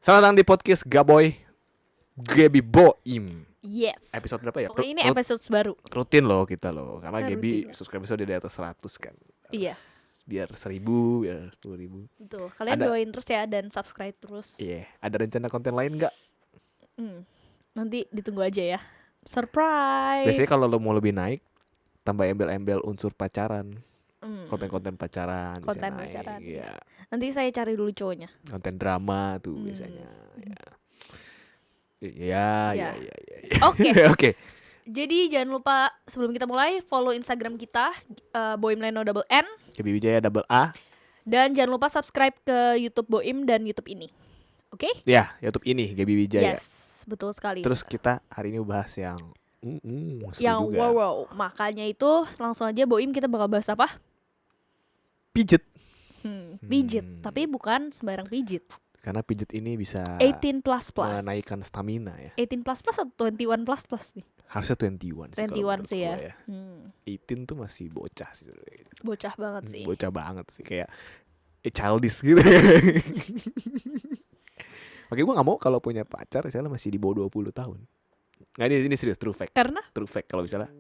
Selamat datang di podcast Gaboy Gaby Boim. Yes. Episode berapa ya? Pokoknya ini episode baru. Rutin loh kita loh. Karena Kita Gaby rutin. subscriber di atas 100 kan. Iya. Biar 1000, biar 10.000. Betul. Kalian doain terus ya dan subscribe terus. Iya. Ada rencana konten lain gak? Nanti ditunggu aja ya. Surprise. Biasanya kalau lo mau lebih naik, tambah embel-embel unsur pacaran. Konten-konten pacaran. Konten bisa naik, pacaran. Iya. Nanti saya cari dulu cowoknya. Konten drama tuh biasanya. Iya. Iya. Oke. Oke. Jadi jangan lupa sebelum kita mulai follow Instagram kita Boimleno double N. Gaby Wijaya double A. Dan jangan lupa subscribe ke YouTube Boim dan YouTube ini. Oke? Ya, YouTube ini Gaby Wijaya. Yes, betul sekali. Terus kita hari ini bahas yang seru yang juga. wow. Makanya itu langsung aja Boim kita bakal bahas apa? Pijet. Pijit, tapi bukan sembarang pijit. Karena pijet ini bisa 18++. menaikkan stamina ya. 18+ atau 21++ nih? Harusnya 21 sih. 21 sih ya. 18 tuh masih bocah sih sebenarnya. Bocah banget sih. Bocah banget sih, kayak childish gitu. Oke, gue gak mau kalau punya pacar misalnya masih di bawah 20 tahun. Nggak, ini serius, true fact. Karena True fact kalau misalnya.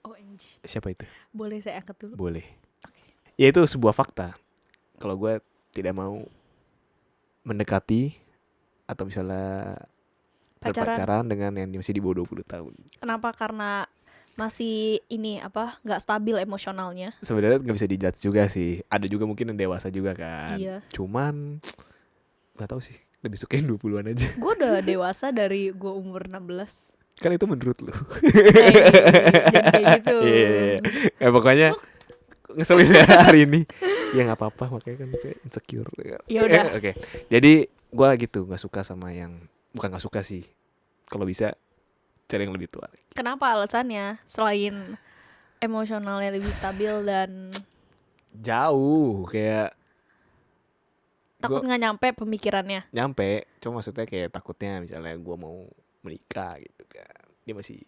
OMG. Siapa itu? Boleh saya angkat dulu? Boleh. Oke. Ya itu sebuah fakta. Kalau gue tidak mau mendekati atau misalnya berpacaran dengan yang masih di bawah 20 tahun. Kenapa? Karena masih ini apa? Nggak stabil emosionalnya. Sebenarnya nggak bisa dijudge juga sih. Ada juga mungkin yang dewasa juga kan. Iya. Cuman nggak tahu sih. Lebih suka yang 20-an aja. Gue udah dewasa dari gue umur 16. Kan itu menurut lu. Jadi kayak gitu. Iya. Ya pokoknya ngeselin ya hari ini. Ya nggak apa-apa, makanya kan saya insecure. Ya udah. Oke. Jadi gue gitu nggak suka sama yang, bukan nggak suka sih. Kalau bisa cari yang lebih tua. Kenapa alasannya? Selain emosionalnya lebih stabil dan Jauh kayak takut nggak nyampe pemikirannya. nyampe, cuma maksudnya kayak takutnya misalnya gue mau menikah gitu kan, dia masih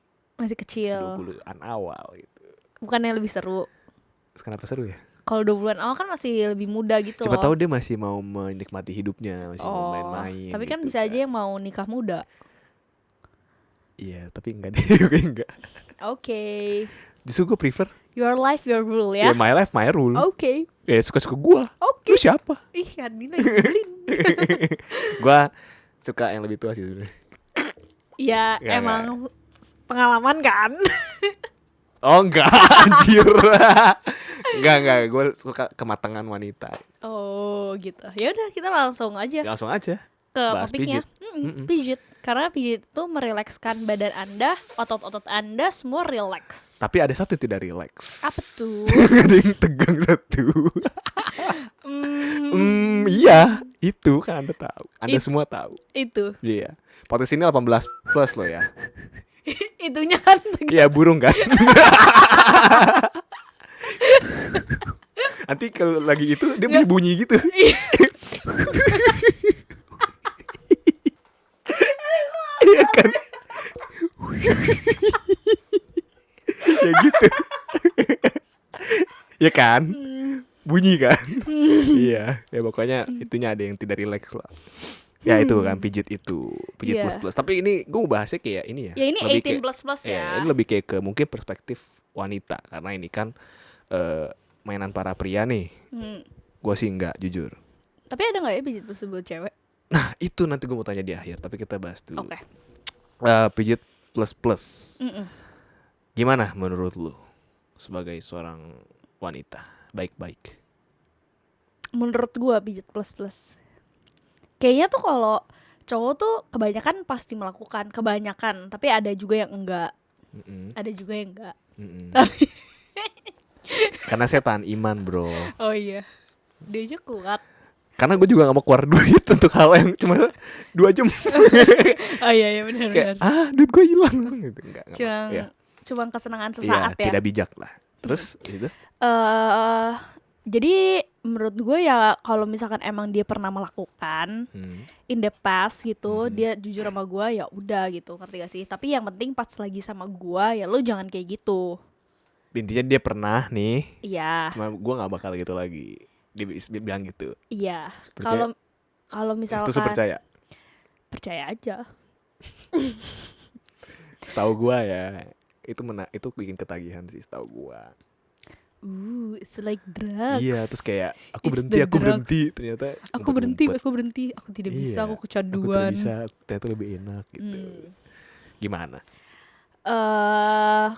kecil. 20-an awal gitu. Bukannya lebih seru? Terus kenapa seru ya? Kalau 20-an awal kan masih lebih muda gitu Siapa loh. tahu dia masih mau menikmati hidupnya, masih mau main-main. Tapi kan gitu bisa aja yang mau nikah muda. Iya, tapi enggak deh, gue enggak. Oke. Justru gue prefer Your life, your rule ya. my life, my rule. Oke. Ya suka-suka gue. Oke. Lu siapa? Ih, Adina nyebelin. Gue suka yang lebih tua sih sebenarnya. Ya, Nggak, emang pengalaman kan. Oh enggak, anjir. Enggak, gue suka kematangan wanita. Oh, gitu. Ya udah, kita langsung aja Langsung aja ke bahas topiknya. Pijit. Karena pijit itu merilekskan badan Anda, otot-otot Anda semua relax. Tapi ada satu yang tidak relax. Apa tuh? Ada yang tegang satu. Iya, itu kan Anda tahu. Anda semua tahu. Itu. Iya. Podcast ini 18 plus loh ya. Itunya kan Iya, burung kan. Nanti kalau lagi itu dia bunyi gitu. Iya kan. Ya gitu. Ya kan. Bunyi kan. Iya. Ya pokoknya itunya ada yang tidak relax lah. Ya itu kan pijit Iya. plus. Tapi ini gue bahasnya kayak ini ya. Ya ini lebih 18+ kayak, ya. ini lebih kayak ke mungkin perspektif wanita, karena ini kan mainan para pria nih. Gue sih enggak, jujur. Tapi ada nggak ya pijit plus buat cewek? Nah itu nanti gue mau tanya di akhir, tapi kita bahas dulu. Oke. Pijit plus. Gimana menurut lu sebagai seorang wanita baik-baik? Menurut gua pijit plus. Kayaknya tuh kalau cowok tuh kebanyakan pasti melakukan, tapi ada juga yang enggak. Ada juga yang enggak. Tapi Karena setan iman bro. oh iya, dianya kuat. Karena gue juga gak mau keluar duit untuk hal yang cuma 2 jam. Oh iya benar. Duit gue hilang gitu. Enggak Cuma kesenangan sesaat ya. Tidak bijak lah. Terus gitu. Jadi menurut gue ya kalau misalkan emang dia pernah melakukan in the past gitu, dia jujur sama gue ya udah gitu, ngerti gak sih? Tapi yang penting pas lagi sama gue ya lo jangan kayak gitu. Intinya dia pernah nih. Iya. Cuma gue gak bakal gitu lagi. Dia bilang gitu. Iya. Percaya? Kalau misalkan Terus lu percaya? Percaya aja. Setahu gua ya, itu bikin ketagihan sih setahu gua. It's like drugs. Iya, terus kayak aku It's berhenti, the aku drugs. berhenti, ternyata Aku berhenti, ngumpet-ngumpet. aku berhenti, aku tidak bisa, Iya, aku Aku tidak kecanduan. bisa, ternyata lebih enak gitu. Gimana?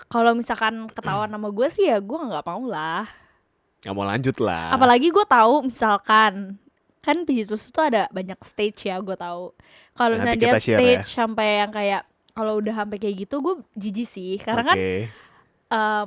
Kalau misalkan ketahuan sama gue sih ya gue nggak mau lah. Gak mau lanjut lah. Apalagi gue tahu misalkan kan pijit plus itu ada banyak stage ya, gue tahu. Kalau Nanti misalnya dia kita share stage ya. sampai yang kayak kalau udah sampai kayak gitu gue jijik sih. Karena kan Oke.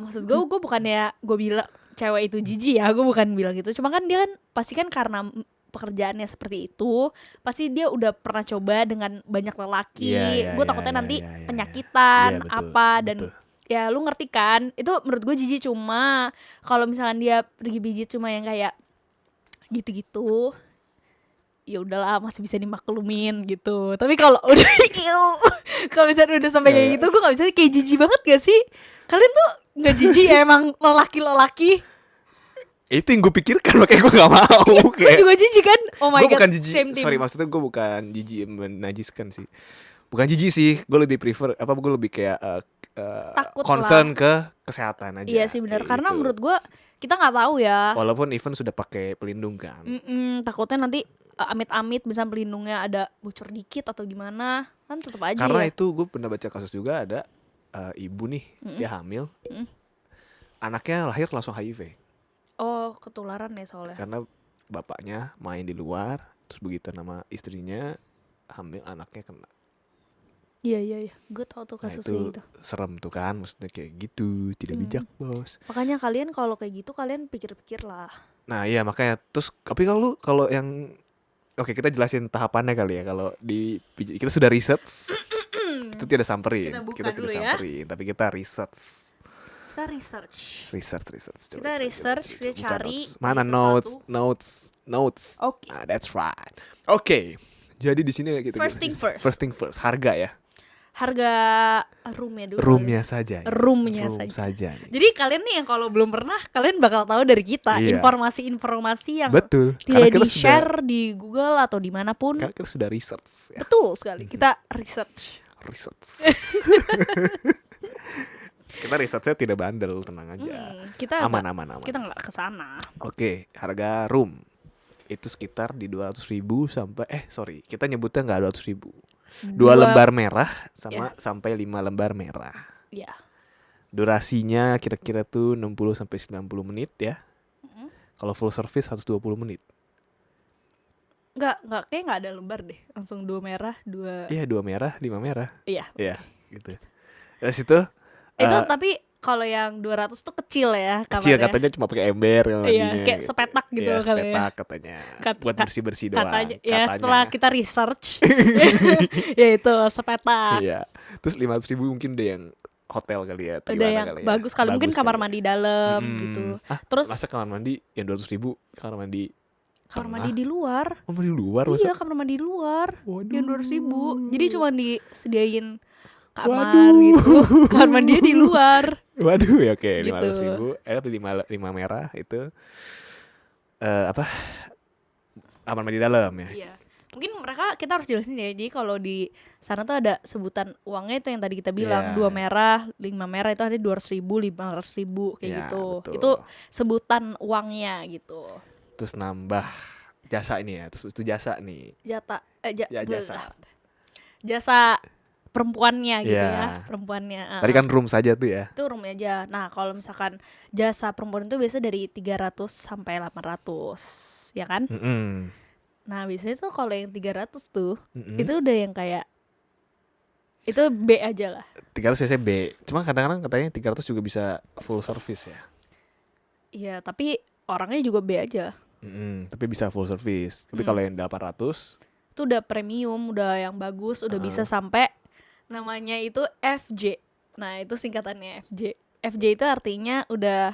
maksud gue bukannya gue bilang cewek itu jijik ya, gue bukan bilang gitu. Cuma kan dia kan pasti kan karena pekerjaannya seperti itu, pasti dia udah pernah coba dengan banyak lelaki. Gue takutnya nanti penyakitan Iya, betul, apa dan betul. ya lu ngerti kan, itu menurut gue jijik. Cuma kalau misalkan dia pergi pijit cuma yang kayak gitu-gitu, ya udahlah masih bisa dimaklumin gitu. Tapi kalau udah kalau misalnya udah sampai kayak gitu, gue nggak bisa kayak jijik banget gak sih? Kalian tuh nggak jijik ya emang lelaki-lelaki? Itu yang gue pikirkan, makanya gue gak mau. Gue juga jijik kan. Oh my Gue god, bukan jijik, same team. sorry, maksudnya gue bukan jijik menajiskan sih. Bukan jijik sih, gue lebih prefer gue lebih kayak Takut concern ke kesehatan aja. Iya sih benar, kayak karena gitu. menurut gue kita nggak tahu ya. Walaupun even sudah pakai pelindung kan. Takutnya nanti amit-amit bisa pelindungnya ada bocor dikit atau gimana, kan tetap aja Karena ya. itu gue pernah baca kasus juga, ada ibu nih, dia hamil, anaknya lahir langsung HIV. Oh, ketularan ya soalnya. Karena bapaknya main di luar, terus begitu nama istrinya hamil, anaknya kena. Iya, gue tahu tuh Nah kasusnya itu gitu. serem tuh kan, maksudnya kayak gitu, tidak bijak bos. Makanya kalian kalau kayak gitu kalian pikir-pikir lah. Nah iya makanya, terus tapi kalau yang oke, kita jelasin tahapannya kali ya. Kalau di kita sudah research, kita tidak samperin, Kita buka kita dulu tidak ya. samperin, tapi kita research. Kita research. Coba, Kita coba cari notes. Mana sesuatu. notes. Oke. That's right. Oke. Jadi di sini kita First thing first. First thing first, harga ya. Harga roomnya dulu. Roomnya saja. Roomnya Room saja nih. Jadi kalian nih yang kalau belum pernah, kalian bakal tahu dari kita Iya. informasi-informasi yang Betul. tidak Karena kita di-share di Google atau dimanapun. Karena kita sudah research ya. Betul sekali, kita research. Kita risetnya tidak bandel, tenang aja. Kita aman. Kita nggak kesana. Oke, harga room itu sekitar di 200.000 sampai kita nyebutnya nggak 200.000. 2 lembar merah sampai 5 lembar merah. Iya. Durasinya kira-kira tuh 60 sampai 90 menit ya. Kalau full service 120 menit. Kayak nggak ada lembar deh. Langsung 2 merah, 2. Iya, 2 merah, 5 merah. Iya. Iya, gitu. Terus itu tapi kalau yang 200 tuh kecil ya kamarnya. kecil, katanya cuma pakai ember Iya, mandinya, kayak gitu. sepetak gitu Iya, kali ya. sepetak katanya. Buat bersih-bersih doang. Katanya. Ya setelah kita research ya itu sepetak. Iya. Terus 500.000 mungkin udah yang hotel kali ya. Udah yang kali ya. bagus kali, mungkin kamar kali ya. mandi dalam gitu. Terus masa kamar mandi yang 200.000 kamar mandi mandi di luar. Oh, mandi di luar Iya, masa? kamar mandi di luar. Waduh. Yang 200.000. Jadi cuma disediain kamar gitu. Kamar mandinya di luar. Waduh, ya oke, Gitu. 500.000. 5 merah itu kamar mandi dalam ya. Iya. Mungkin kita harus jelasin ya. Jadi kalau di sana tuh ada sebutan uangnya itu yang tadi kita bilang, Iya. 2 merah, 5 merah itu ada 200.000, 500.000 kayak Iya, gitu. betul. Itu sebutan uangnya gitu. Terus nambah jasa ini ya. Terus itu jasa nih. Jasa. Jasa perempuannya gitu Iya. ya, perempuannya. Tadi kan room saja tuh ya. Itu roomnya aja. Nah, kalau misalkan jasa perempuan itu biasa dari 300 sampai 800, ya kan? Nah, biasanya tuh kalau yang 300 tuh, itu udah yang kayak itu B aja lah. 300 biasanya B. Cuma kadang-kadang katanya 300 juga bisa full service ya. Iya, tapi orangnya juga B aja. Tapi bisa full service. Tapi kalau yang 800 itu udah premium, udah yang bagus, udah bisa sampai namanya itu FJ. Nah, itu singkatannya FJ. FJ itu artinya udah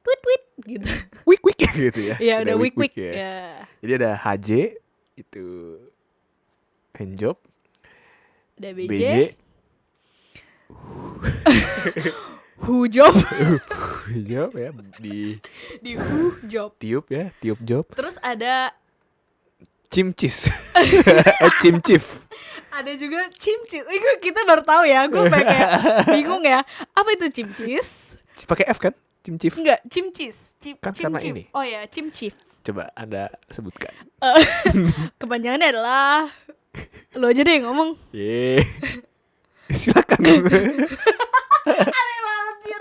tweet gitu. Wik gitu ya. Iya, udah wik ya. ya. Jadi ada HJ itu handjob, Ada BJ, BJ, Hujob handjob ya, di di Hujob. tiup ya, tiup job. Terus ada Cimcis. Cimcif. Ada juga cimcis. Kita baru tahu ya. Gue kayak bingung ya. Apa itu cimcis? Pakai F kan? Cimcif. Enggak, cimcis. Kan karena ini. Oh ya, cimcif. Coba Anda sebutkan. Kepanjangannya adalah, lo aja deh yang ngomong. Silakan. Aneh banget sih.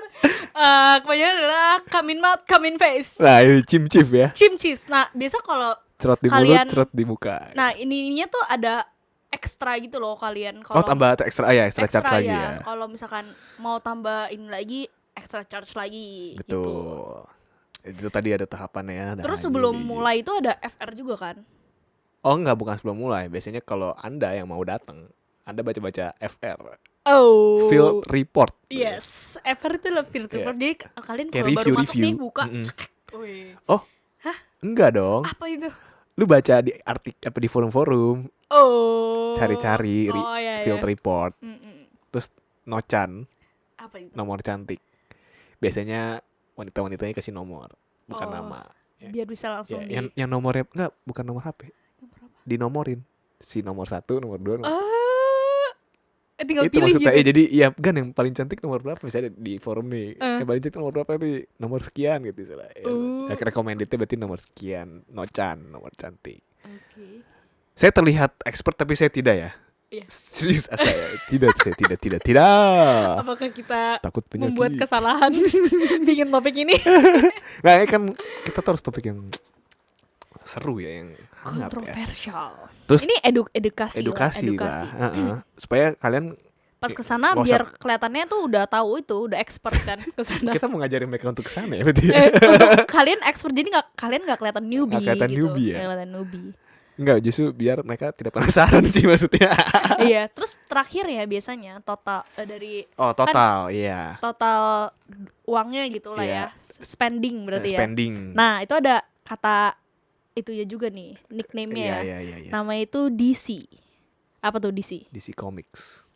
Kepanjangannya adalah come in mouth, come in face. Nah, ini cimcif ya. Cimcis. Nah, biasa kalau Cerot di mulut, cerot di muka. Nah, ininya tuh ada ekstra gitu loh kalian. Kalau tambah ekstra ya, extra charge lagi ya. Kalau misalkan mau tambah ini lagi, extra charge lagi. Betul. Gitu. Itu tadi ada tahapannya ya. Terus sebelum mulai itu ada FR juga kan? Oh enggak, bukan sebelum mulai. Biasanya kalau Anda yang mau datang, Anda baca-baca FR. Oh. Field report. Yes, FR itu loh field report. Jadi kalian Kayak kalau baru masuk review. nih buka. Oh. Hah? Enggak dong. Apa itu? Lu baca di artikel di forum-forum. Oh. Cari-cari field iya. report. Terus nocan. Apa itu? Nomor cantik. Biasanya wanita-wanitanya kasih nomor, bukan nama. Biar bisa langsung yang nomornya enggak, bukan nomor HP. Dinomorin. Si nomor 1, nomor 2, nomor. Tinggal itu pilih maksudnya, gitu. Jadi ya kan yang paling cantik nomor berapa misalnya di forum nih. Yang paling cantik nomor berapa nih? Nomor sekian gitu misalnya. Recommendednya berarti nomor sekian, nocan, nomor cantik. Okay. Saya terlihat expert tapi saya tidak ya. Iya. Serius saya tidak. Apakah kita takut penyakit, membuat kesalahan bikin topik ini? Nah, ini kan kita terus topik yang seru ya, yang hangat kontroversial ya. Terus ini edukasi lah. Supaya kalian pas kesana biar kelihatannya tuh udah tahu itu, udah expert kan kesana. Kita mau ngajarin mereka untuk kesana ya berarti. Untuk kalian expert, jadi kalian nggak kelihatan newbie. Nggak kelihatan gitu. newbie ya. Nggak kelihatan newbie. Enggak, justru biar mereka tidak penasaran sih maksudnya. Iya, terus terakhir ya biasanya total dari total, iya. Total uangnya gitu lah ya. Spending berarti ya. Spending. Nah, itu ada kata itu ya juga nih, nickname-nya ya. Iya. Namanya itu DC. Apa tuh DC? DC Comics.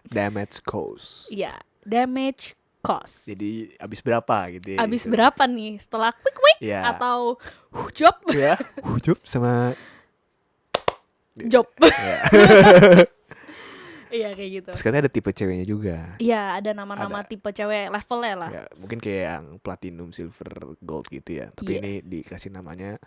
Damage Cost. Iya, damage cost. Jadi abis berapa gitu ya. Abis berapa nih setelah quick atau job? Ya, job sama job. Iya kayak gitu. Terus katanya ada tipe ceweknya juga. Iya, ada nama-nama tipe cewek levelnya lah. Ya, mungkin kayak yang platinum, silver, gold gitu ya. Tapi ini dikasih namanya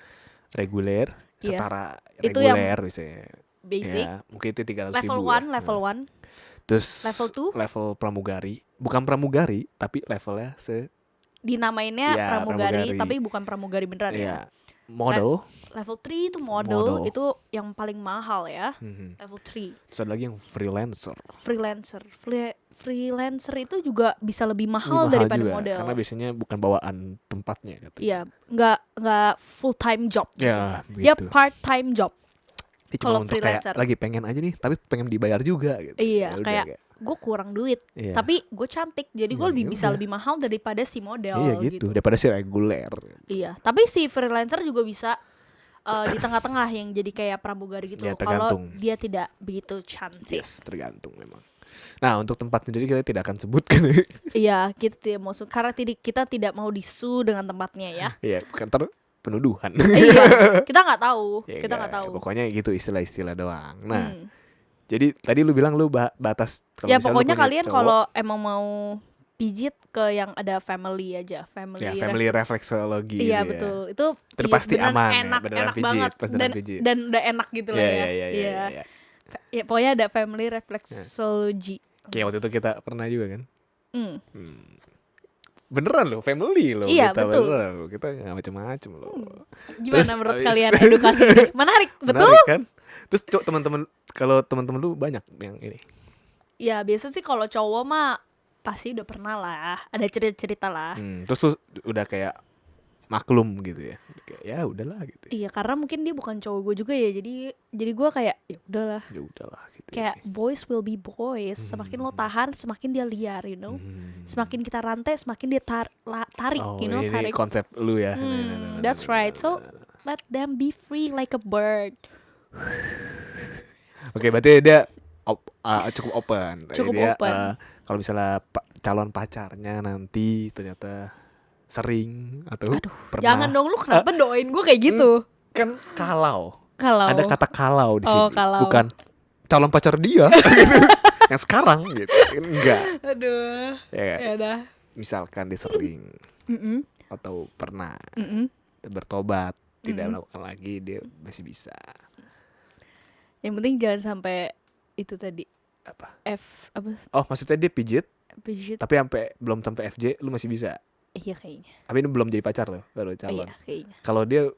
reguler, setara reguler misalnya. Basic. Ya, mungkin itu 300 level ribu 1, level 1. Terus level 2, level pramugari. Bukan pramugari, tapi levelnya dinamainnya pramugari, tapi bukan pramugari beneran ya. Model. Level 3 itu model, itu yang paling mahal ya. Level 3. Terus ada lagi yang freelancer. Freelancer itu juga bisa lebih mahal daripada juga, model. karena biasanya bukan bawaan tempatnya katanya. Iya, nggak full time job. Ya, gitu. Dia part time job. Kalau untuk kayak lagi pengen aja nih, tapi pengen dibayar juga gitu. Iya, kayak gue kurang duit, tapi gue cantik, jadi gue bisa lebih mahal daripada si model. Iya gitu, daripada si reguler. Iya, tapi si freelancer juga bisa di tengah-tengah yang jadi kayak pramugari gitu. Kalau dia tidak begitu cantik. Yes, tergantung memang. Nah, untuk tempat sendiri kita tidak akan sebutkan. Iya, kita tidak mau karena kita tidak mau disu dengan tempatnya ya. Iya, bukan penuduhan. Iya, kita nggak tahu. Kita nggak tahu. Pokoknya gitu istilah-istilah doang. Nah, jadi tadi lu bilang lu batas. Ya pokoknya kalian kalau emang mau pijit ke yang ada family aja, family refleksologi. Iya betul, itu pasti aman, enak banget dan udah enak gitu lah ya. Iya. Ya pokoknya ada family refleksologi. Kayak waktu itu kita pernah juga kan. Beneran loh, family loh. Iya, kita betul. Beneran loh, kita gak macem-macem loh. Gimana menurut kalian edukasi ini? Menarik, betul? Menarik kan? Terus teman-teman, kalau teman-teman lu banyak yang ini? Ya biasa sih kalau cowok mah pasti udah pernah lah, ada cerita-cerita lah. Terus lu udah kayak maklum gitu ya, kayak ya udahlah gitu. Iya, karena mungkin dia bukan cowok gue juga ya, jadi gue kayak ya udahlah gitu. Kayak boys will be boys, semakin lo tahan semakin dia liar, you know. Semakin kita rantai semakin dia tarik, you know, ini tarik. Konsep lu ya. That's right. So let them be free like a bird. Oke, berarti dia cukup open. Cukup open. Kalau misalnya calon pacarnya nanti ternyata sering atau pernah. Jangan dong, lu kenapa doain gue kayak gitu? Kan kalau Kalau Ada kata kalau di sini. Oh, kalau. Bukan calon pacar dia gitu. Yang sekarang gitu. Enggak. Aduh. Ya, Ya udah. misalkan dia sering Mm-mm. atau pernah Mm-mm. bertobat, tidak Mm-mm. melakukan lagi, dia masih bisa. Yang penting jangan sampai itu tadi Apa? apa Oh, maksudnya dia pijit, pijit. tapi belum sampai FJ, lu masih bisa. Iya kayaknya. Tapi ini belum jadi pacar loh, baru calon. Iya kayaknya. Kalau dia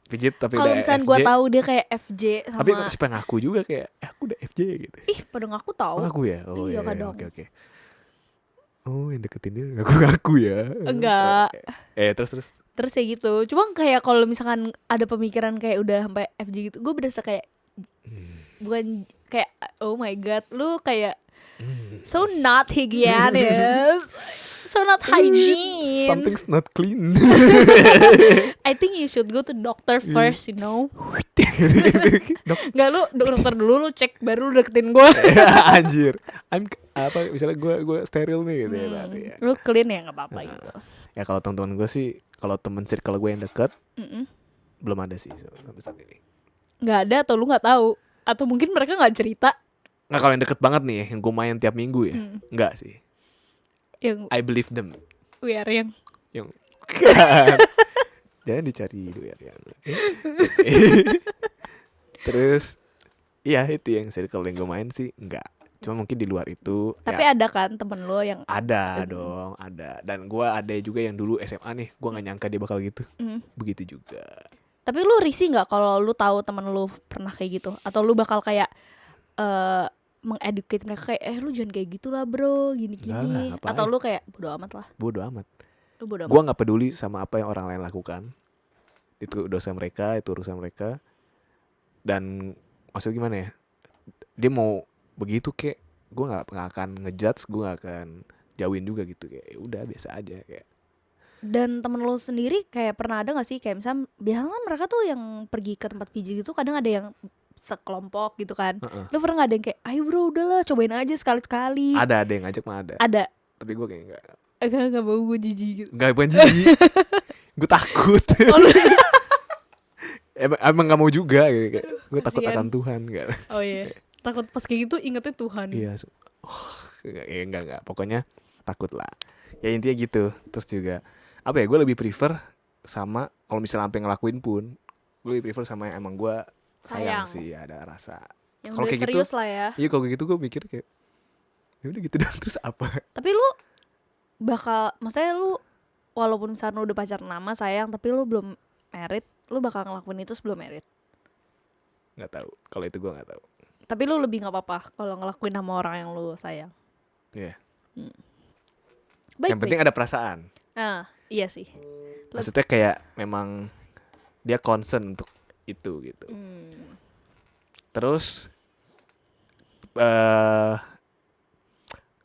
pijit tapi Kalau udah misalnya FJ, gue tahu dia kayak FJ sama tapi siapa ngaku juga kayak, aku udah FJ gitu. ih pada ngaku tahu. Oh, ngaku ya? Oh Iya, iya, kadang. oke. Oh, yang deketin dia ngaku ya? Enggak. Terus. Ya gitu. Cuma kayak kalau misalkan ada pemikiran kayak udah sampai FJ gitu, gue berasa kayak bukan kayak oh my god, lu kayak so not hygienic, so not hygiene. Something's not clean. I think you should go to doctor first, you know. Dok, Enggak, lu dokter dulu, lu cek baru lu deketin gue. anjir. Misalnya gue steril nih gitu ya, baru ya. Lu clean ya nggak apa-apa gitu. Ya kalau teman-teman gue sih, kalau temen circle gue yang deket, Mm-mm. belum ada sih sampai saat ini. Nggak ada atau lu nggak tahu atau mungkin mereka nggak cerita. Nggak, kalau yang deket banget nih, yang gue main tiap minggu ya, nggak sih. Yang I believe them. we are yang Jangan dicari itu ya. Terus, iya itu yang circle yang gue main sih, nggak. Cuma mungkin di luar itu. tapi ya, ada kan temen lo yang ada dong, ada. Dan gue ada juga yang dulu SMA nih, gue nggak nyangka dia bakal gitu. Begitu juga. tapi lu risih nggak kalau lu tahu temen lu pernah kayak gitu atau lu bakal kayak mengeducate mereka kayak lu jangan kayak gitulah bro Enggak lah, gini ngapain. atau lu kayak bodo amat lah Bodoh amat. lu bodo amat Gue nggak peduli sama apa yang orang lain lakukan. Itu dosa mereka, itu urusan mereka. Dan maksud gimana ya? Dia mau begitu kayak, gue nggak akan ngejudge, gue nggak akan jauhin juga gitu kayak. Udah biasa aja kayak. dan temen lu sendiri kayak pernah ada nggak sih kayak misal biasanya mereka tuh yang pergi ke tempat pijit gitu kadang ada yang sekelompok gitu kan. Lu pernah nggak ada yang kayak ayo bro udahlah cobain aja sekali-sekali. Ada yang ngajak mah ada. Tapi gue kayak Nggak mau, gue jijik gitu. nggak, bukan jijik. Gue takut. Emang nggak mau juga gitu. Gue takut Kasian. akan Tuhan nggak. Oh iya takut pas kayak gitu ingetnya Tuhan. Iya. Enggak. Pokoknya takut lah. Ya intinya gitu. Terus juga apa ya? Gue lebih prefer sama kalau misalnya sampai ngelakuin pun, gue lebih prefer sama yang emang gue sayang sih, ada rasa. Yang Kalau udah kayak serius gitu, lah ya. Iya kalau kayak gitu gue mikir kayak ya udah gitu dah, terus apa? Tapi lu bakal, maksudnya lu walaupun misalnya lu udah pacaran lama sayang tapi lu belum married, lu bakal ngelakuin itu sebelum married? Nggak tahu. Kalau itu gue nggak tahu. Tapi lu lebih nggak apa-apa kalau ngelakuin sama orang yang lu sayang. Iya. Baik, Yang penting ada perasaan. Iya sih. Maksudnya kayak memang dia concern untuk itu gitu. Terus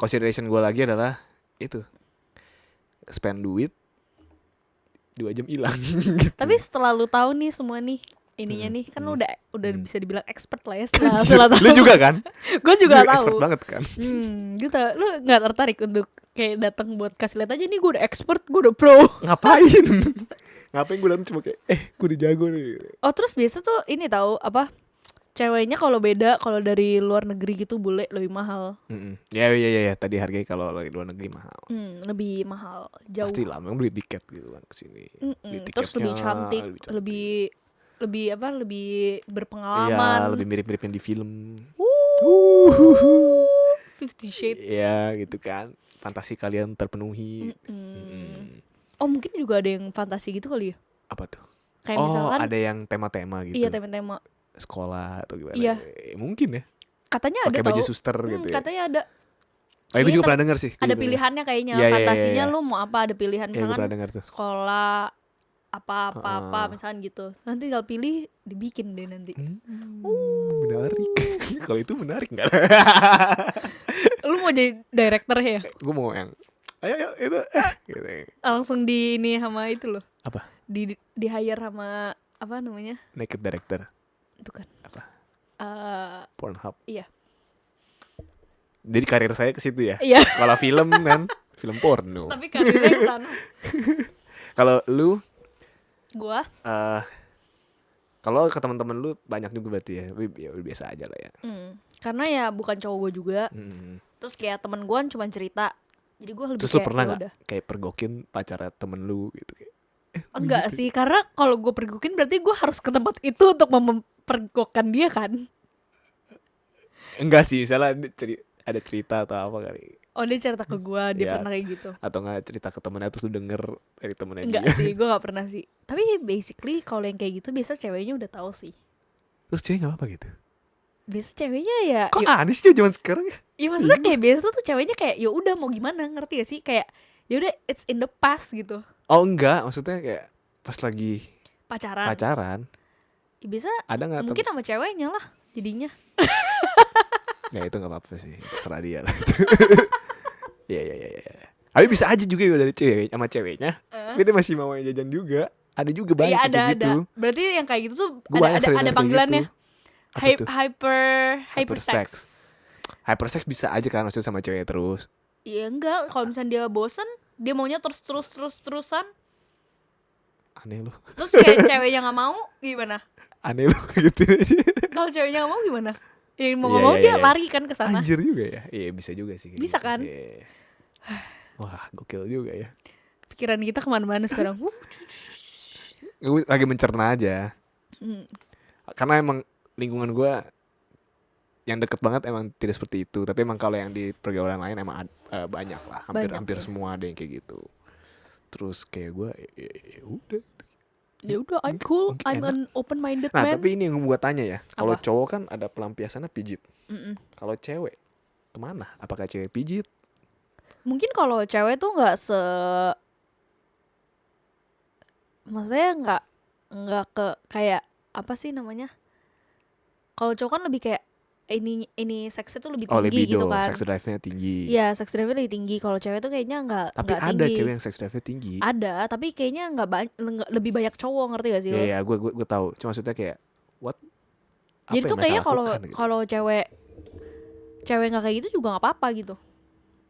consideration gue lagi adalah itu, spend duit 2 jam hilang. Gitu. Tapi setelah lu tahu nih semua nih ininya nih kan lu udah bisa dibilang expert lah ya setelah tahu. Lu juga kan? Gue juga tahu. Expert banget kan? Gitu. Lu nggak tertarik untuk kayak datang buat kasih lihat aja nih gue udah expert, gue udah pro. Ngapain? Ngapain gue datang cuma kayak gue udah jago nih. Oh terus biasa tuh ini tahu apa? Ceweknya kalau beda kalau dari luar negeri gitu bule lebih mahal. Ya. Tadi harganya kalau lagi luar negeri mahal. Lebih mahal jauh. Pasti lah, memang beli tiket gitu kan kesini. Terus lebih cantik, lebih apa? Lebih berpengalaman. Iya, lebih mirip-mirip yang di film. 50 Shades. Iya, gitu kan. Fantasi kalian terpenuhi. Oh mungkin juga ada yang fantasi gitu kali ya? Apa tuh? Kayak misalkan ada yang tema-tema gitu. Iya tema-tema. Sekolah atau gimana? Iya. Mungkin ya. Katanya ada pakai baju suster gitu ya. Katanya ada. Gue juga pernah denger sih. Ada pilihannya kayaknya. Iya, fantasinya iya. lu mau apa? Ada pilihan Iya, gue misalkan pernah denger tuh. sekolah apa misalkan gitu. Nanti tinggal pilih dibikin deh nanti. Menarik. Kalau itu menarik enggak? Lu mau jadi director ya? Gue mau yang ayo itu gitu. Langsung di ini sama itu loh. Apa? Di hire sama apa namanya? Naked director. Bukan. Apa? Pornhub. Iya. Jadi karir saya ke situ ya. Iya. Sekolah film kan, film porno. Tapi karirnya ke sana. Kalau lu Gua Kalau ke teman-teman lu banyak juga berarti ya. Tapi ya udah biasa aja lah ya. Karena ya bukan cowok gue juga. Terus kayak temen gue cuma cerita. Jadi gue lebih Terus lu kayak pernah ya nggak udah. kayak pergokin pacara temen lu gitu kayak? Enggak sih, karena kalau gue pergokin berarti gue harus ke tempat itu untuk mempergokan dia kan. Enggak sih, misalnya ada cerita atau apa kali. Oh dia cerita ke gue, dia Ya, pernah kayak gitu. atau nggak cerita ke temennya terus lu denger dari temennya Enggak dia. sih, gue gak pernah sih. Tapi basically kalau yang kayak gitu biasa ceweknya udah tahu sih. Terus cewek nggak apa gitu. Biasa ceweknya ya, Kok aneh sih zaman sekarang ya? ya maksudnya kayak biasa tuh ceweknya kayak ya udah mau gimana, ngerti gak sih? Kayak ya udah it's in the past gitu. Oh enggak, maksudnya kayak pas lagi Pacaran. Ya, biasa ada nggak mungkin sama ceweknya lah jadinya. Ya itu nggak apa-apa sih, terserah dia lah. Ya. Tapi bisa aja juga ya dari cewek sama ceweknya. Tapi dia masih mau jajan juga. Ada juga banyak Iya yang kayak ada. gitu. Berarti yang kayak gitu tuh Gua banyak sering ada denger kayak panggilannya. gitu. Apa tuh? Hypersex. Hypersex bisa aja kan maksudnya sama cewek terus. Iya enggak, kalau misalnya dia bosen, dia maunya terusan. Aneh lu. Terus kayak ceweknya nggak mau, gimana? Aneh lu gitu aja. Kalau ceweknya nggak mau gimana? Ya mau Iya, nggak mau iya, dia iya. lari kan ke sana. Anjir juga ya. Iya bisa juga sih kayak Bisa gitu. kan? Iya. Wah gokil juga ya. Pikiran kita kemana-mana sekarang. Gue lagi mencerna aja. Karena emang lingkungan gue yang deket banget emang tidak seperti itu. Tapi emang kalau yang di pergaulan lain emang banyak lah. Hampir ya. semua ada yang kayak gitu. Terus kayak gue ya udah. Ya udah, I'm cool, mungkin I'm enak. an open-minded Nah man. tapi ini yang gue tanya ya. Kalau Apa? cowok kan ada pelampiasannya pijit. Kalau cewek kemana? Apakah cewek pijit? Mungkin kalau cewek tuh nggak maksudnya nggak ke kayak apa sih namanya? Kalau cowok kan lebih kayak ini seksnya tuh lebih Oh tinggi libido, gitu kan. sex drive-nya tinggi. Iya, sex drive-nya lebih tinggi. Kalau cewek tuh kayaknya nggak Tapi ada tinggi. cewek yang sex drive-nya tinggi. Ada, tapi kayaknya nggak lebih banyak cowok, ngerti gak sih lo? Iya, gue tahu. Cuma maksudnya kayak what? Jadi Apa tuh yang mereka kayaknya lakukan gitu? kalau cewek nggak kayak gitu juga nggak apa-apa gitu.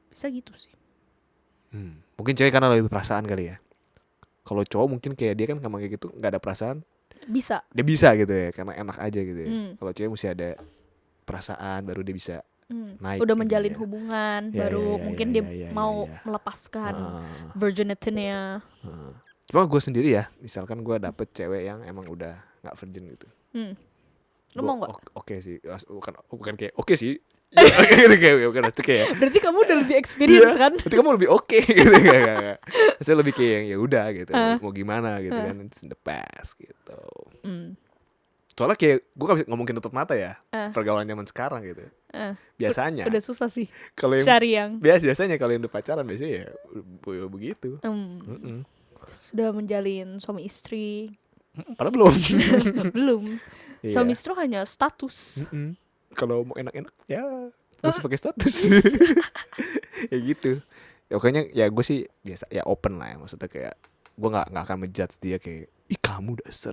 Bisa gitu sih. Mungkin cewek karena lebih perasaan kali ya. Kalau cowok mungkin kayak dia kan sama kayak gitu nggak ada perasaan. Bisa. Dia bisa gitu ya, karena enak aja gitu ya. Hmm. Kalau cewek mesti ada perasaan baru dia bisa naik. Udah gitu menjalin ya. hubungan, Ya, baru ya, mungkin ya, dia ya, mau ya. melepaskan Ah. virginity-nya. Cuma gue sendiri ya, misalkan gue dapet cewek yang emang udah nggak virgin gitu. Lu mau nggak? Oke sih, bukan kayak oke sih. Gitu kayak bukan itu kayak. Berarti kamu udah lebih experience kan? Berarti kamu lebih oke gitu kayak. Saya lebih kayak yang ya udah gitu, mau gimana gitu kan, it's in the past gitu. Soalnya kayak gue gak bisa ngomongin tutup mata ya, pergaulan zaman sekarang gitu. Biasanya Udah susah sih kalau yang cari yang biasanya kalau yang udah pacaran biasanya ya begitu. sudah menjalin suami istri. Padahal belum. Belum. Iya. Suami istri hanya status. Kalau mau enak-enak ya masih pakai status. Ya gitu. Ya pokoknya ya gue sih biasa ya open lah ya, maksudnya kayak gue nggak akan menjudge dia kayak ih kamu dasar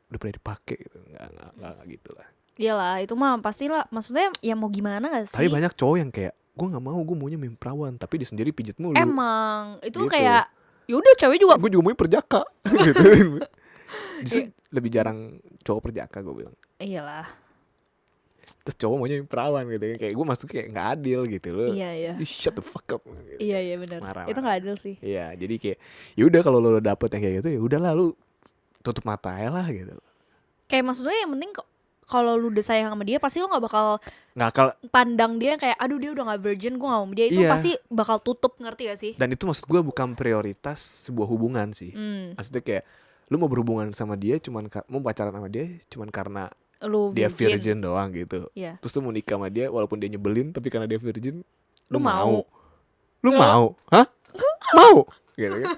udah pernah dipakai gitu, nggak gitu lah. Iyalah, itu mah pastilah. Maksudnya ya mau gimana gak sih? Tapi banyak cowok yang kayak gue nggak mau, gue maunya main perawan tapi dia sendiri pijit mulu. Emang itu Gitu. kayak yaudah cewek juga. Gue juga maunya perjaka gitu. Justru lebih jarang cowok perjaka gue bilang. Iyalah. Terus cowok maunya main perawan gitu, kayak gue masuk kayak nggak adil gitu loh. Iya. Shut the fuck up gitu. Iya benar. Itu nggak adil sih. Iya, jadi kayak ya udah kalau lo dapet yang kayak gitu ya udahlah lu tutup mata aja lah gitu. Kayak maksudnya yang penting kalau lu udah sayang sama dia pasti lu nggak bakal pandang dia kayak aduh dia udah nggak virgin, gue nggak mau sama dia. Itu Iya. pasti bakal tutup, ngerti gak sih? Dan itu maksud gue bukan prioritas sebuah hubungan sih. Maksudnya kayak lu mau berhubungan sama dia mau pacaran sama dia cuman karena Lu dia virgin doang gitu. Iya. Terus lu mau nikah sama dia walaupun dia nyebelin tapi karena dia virgin Lu mau. Lu mau? Hah? Mau? Gitu kan.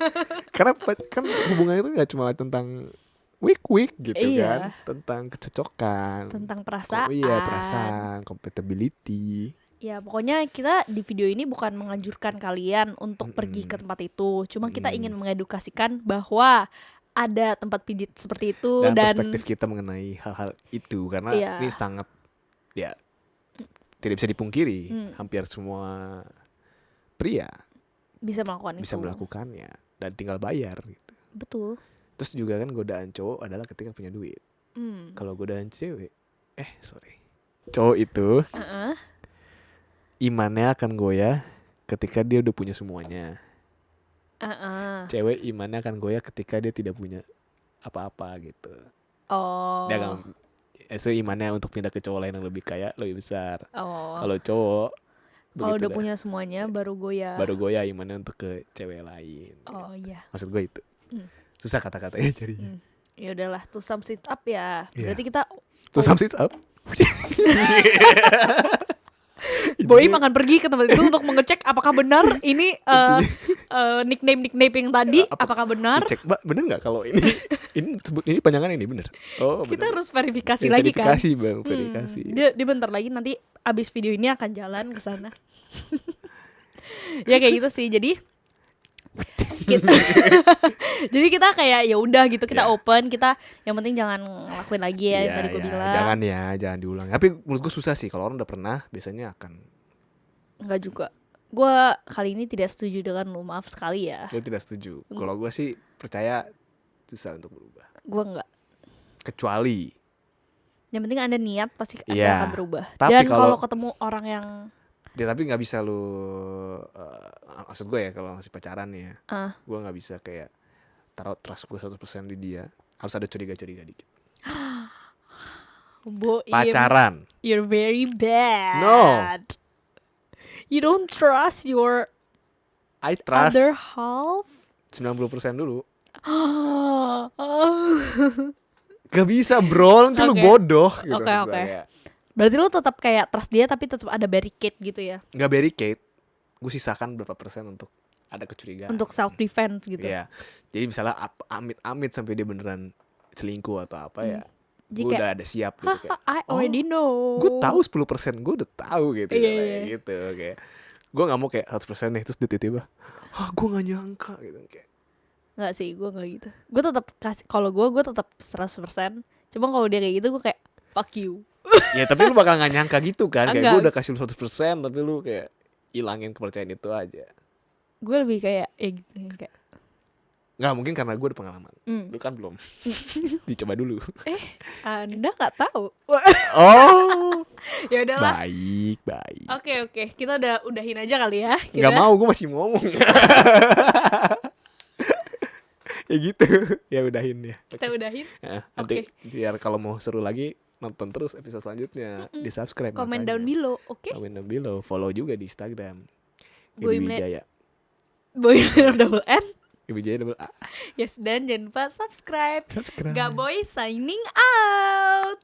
Karena kan hubungan itu gak cuma tentang week gitu Iya. kan, tentang kecocokan, Tentang perasaan. Perasaan, compatibility. Ya pokoknya kita di video ini bukan menganjurkan kalian untuk pergi ke tempat itu. Cuma kita ingin mengedukasikan bahwa ada tempat pijit seperti itu Dan perspektif kita mengenai hal-hal itu karena Iya. ini sangat ya tidak bisa dipungkiri, hampir semua pria bisa melakukan bisa itu. melakukannya dan tinggal bayar gitu. Betul. Terus juga kan godaan cowok adalah ketika punya duit. Kalau godaan cewek, cowok itu imannya akan goyah ketika dia udah punya semuanya. Cewek imannya akan goyah ketika dia tidak punya apa-apa gitu. Dia akan imannya untuk pindah ke cowok lain yang lebih kaya lebih besar. Kalau cowok kalau udah punya semuanya baru goyah imannya untuk ke cewek lain. Iya. Maksud gue itu. Susah kata-katanya carinya. Ya udahlah, to sum it up ya. Berarti kita to sum it up. Boy akan pergi ke tempat itu untuk mengecek apakah benar ini nickname yang tadi apakah benar. Cek, Mbak, benar nggak kalau ini ini panjangan ini benar? Kita bener. harus verifikasi lagi kan. Verifikasi Bang, verifikasi. Dia bentar lagi nanti abis video ini akan jalan ke sana. Ya kayak gitu sih. Jadi kita kayak ya udah gitu, kita open, kita yang penting jangan ngelakuin lagi ya yang tadi gue bilang. Jangan diulang. Tapi menurut gue susah sih kalau orang udah pernah, biasanya akan. Enggak juga. Gue kali ini tidak setuju dengan lu, maaf sekali ya. Gue tidak setuju. Kalau gue sih percaya susah untuk berubah. Gue enggak. Kecuali yang penting ada niat pasti akan berubah. Tapi dan kalau ketemu orang yang tapi nggak bisa lu maksud gue ya kalau masih pacaran nih ya, gue nggak bisa kayak taruh trust gue 100% di dia, harus ada curiga-curiga dikit. Pacaran, you're very bad. No, you don't trust your I trust other half 90% dulu. Gak bisa bro, nanti lu bodoh gitu. Oke. Berarti lu tetap kayak trust dia tapi tetap ada barricade gitu ya? Gak barricade, gue sisakan berapa persen untuk ada kecurigaan. Untuk self defense gitu. Iya. Jadi misalnya amit-amit sampai dia beneran selingkuh atau apa ya, gue kayak, udah ada siap gitu kayak. I already know. Gue tahu 10%, gue udah tahu gitu. Kayak gitu kayak. Gue nggak mau kayak 100% nih terus tiba-tiba, gue nggak nyangka gitu kayak. Nggak sih, gue nggak gitu. Gue tetap kasih, kalau gue tetap 100%. Cuma kalau dia kayak gitu gue kayak fuck you. Ya tapi lu bakal gak nyangka gitu kan. Kayak gue udah kasih lu 100% tapi lu kayak ilangin kepercayaan itu aja. Gue lebih kayak gitu kayak. Nggak, mungkin karena gue ada pengalaman. Lu kan belum. Dicoba dulu. Anda gak tahu. Oh. Ya udahlah. Baik. Oke. Kita udahin aja kali ya. Gak mau, gue masih ngomong. Ya gitu. Ya udahin ya. Kita udahin. Nanti biar kalau mau seru lagi nonton terus episode selanjutnya. Di subscribe. Comment down below. Oke. Comment down below. Follow juga di Instagram. Boy Wijaya. Boy double N. Wijaya double A. Yes, dan jangan lupa subscribe. Gak boy signing out.